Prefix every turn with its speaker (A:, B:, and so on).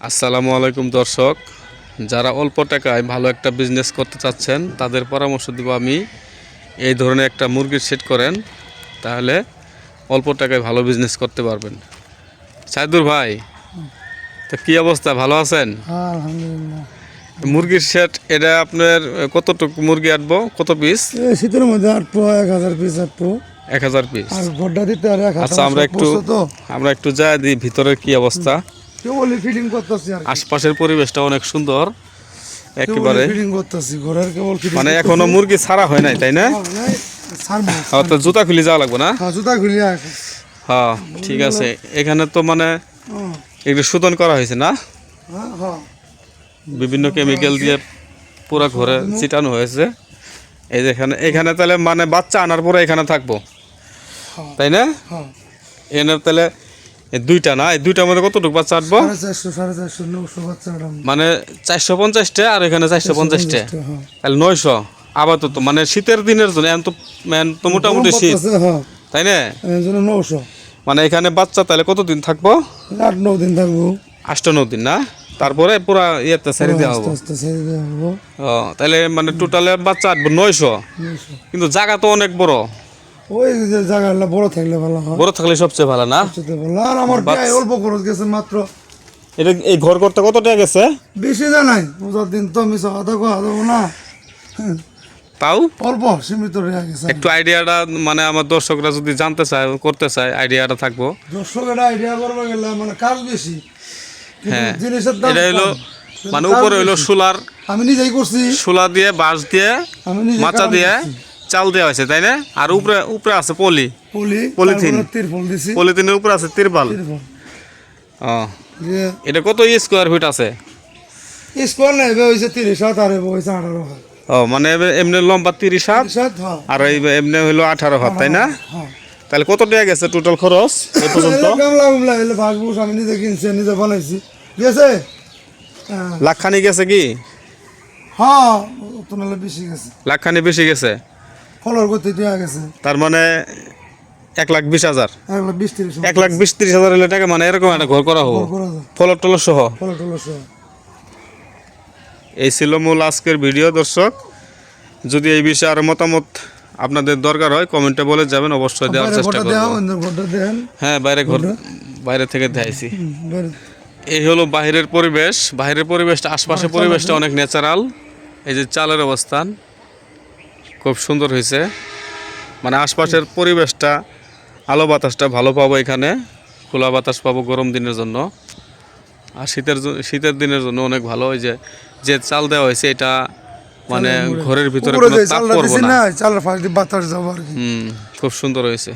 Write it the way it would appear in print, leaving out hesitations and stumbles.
A: আসসালামু আলাইকুম দর্শক, যারা অল্প টাকায় ভালো একটা বিজনেস করতে চাচ্ছেন তাদের পরামর্শ দিব আমি। এই ধরনের একটা মুরগির সেট করেন, তাহলে অল্প টাকায় ভালো বিজনেস করতে পারবেন। সাইদুর ভাই, তো কী অবস্থা, ভালো আছেন?
B: আলহামদুলিল্লাহ।
A: মুরগির সেট এটা আপনার কতটুকু মুরগি আটবো, কত পিস?
B: শীতের মধ্যে আটবো 1000 পিস আটবো।
A: 1000 পিস।
B: আর বড্ডা দিতে আর
A: আচ্ছা, আমরা একটু যাই দিই ভিতরের কি অবস্থা।
B: কেবলই ফিটিং করতেছি আর
A: আশপাশের পরিবেশটা অনেক সুন্দর একেবারে,
B: ফিটিং করতেছি ঘরের কেবল ফিটিং
A: মানে এখনো মুরগি ছাড়া হয় নাই, তাই না? তো জুতা খুলে যাওয়া লাগবে না?
B: জুতা খুলে
A: হ্যাঁ, ঠিক আছে। এখানে তো মানে একটু শোধন করা হয়েছে না, বিভিন্ন কেমিক্যাল দিয়ে পুরো ঘরে ছিটানো হয়েছে। এই যে এখানে তাহলে মানে বাচ্চা আনার পরে এখানে থাকবো, তাই না? এখানে তাহলে এই দুইটা না, এই দুইটার মধ্যে কতটুকু বাচ্চা আটবো?
B: 450 900 বাচ্চা
A: মানে 450টা আর এখানে 450টা, তাহলে 900 আপাতত। মানে শীতের দিনের জন্য এখন তো মোটামুটি শীত, তাই না?
B: 900।
A: মানে এখানে বাচ্চা তাহলে কতদিন থাকবো?
B: 8-9 দিন থাকবো।
A: 8-9 দিন না, তারপরে পুরা ইয়েতে ছেড়ে দেওয়া হবো। ও, তাহলে মানে টোটালে বাচ্চা আটবো 900। কিন্তু জায়গা তো অনেক বড়,
B: ওই যে জায়গাটা বড় থাকলে ভালো হয়।
A: বড় থাকলে সবচেয়ে ভালো না?
B: আর আমার অল্প খরচ গেছে মাত্র।
A: এটা এই ঘর করতে কত টাকা গেছে?
B: বেশি জানাই পূজার দিন তো আমি আধা দেবো না,
A: তাও
B: অল্প সীমিত রেখে গেছে।
A: একটু আইডিয়াটা মানে আমার দর্শকরা যদি জানতে চায়, করতে চায়, আইডিয়াটা থাকবো।
B: দর্শকেরা আইডিয়া করবে গেলে মানে কাজ বেশি,
A: হ্যাঁ,
B: জিনিসের দাম
A: এটা হলো
B: কম।
A: মানে উপরে হইলো সোলার,
B: আমি নিজেই করছি।
A: সোলা দিয়ে বাঁশ দিয়ে মাচা দিয়ে চাল দেওয়া হয়েছে, তাই না? আর উপরে আছে পলিথিন, পলিথিনের উপরে আছে তিরপাল। ও, এটা কত স্কোয়ার ফিট আছে?
B: স্কোয়ার না, এবার হয়েছে 30 হাত আর এবার হয়েছে 18 হাত।
A: ও, মানে এমনি লম্বা 30 হাত আর এমনি হইলো 18 হাত, তাই না? তাহলে কত টাকা গেছে টোটাল খরচ এ পর্যন্ত?
B: আমি নিজে কিনছি, নিজে বানাইছি, ঠিক আছে।
A: লাখখানি গেছে কি?
B: হ্যাঁ, বেশি গেছে,
A: লাখখানি বেশি গেছে।
B: ফলর করতে দেওয়া গেছে।
A: তার মানে 1,20,000,
B: 1,20,30,000,
A: 1,20,000-30,000 হলে টাকা মানে এরকম একটা ঘর করা হবো, ফলর টলর সহ। এই ছিল মূল আজকের ভিডিও। দর্শক, যদি এই বিষয়ে আরো মতামত আপনাদের দরকার হয় কমেন্টে বলে যাবেন, অবশ্যই দেওয়ার চেষ্টা করব। হ্যাঁ, বাইরে থেকে দেখাইছি। এই হলো বাইরের পরিবেশ, বাইরের পরিবেশটা, আশপাশের পরিবেশটা অনেক ন্যাচারাল। এই যে চালের অবস্থান খুব সুন্দর হয়েছে, মানে আশপাশের পরিবেশটা, আলো বাতাসটা ভালো পাবো এখানে, খোলা বাতাস পাবো গরম দিনের জন্য। আর শীতের দিনের জন্য অনেক ভালো। ওই যে চাল দেওয়া হয়েছে এটা মানে ঘরের ভিতরে কোনো তাপ পড়বে না।
B: চালের ফাঁক দিয়ে বাতাস যাবো আর কি।
A: খুব সুন্দর হয়েছে।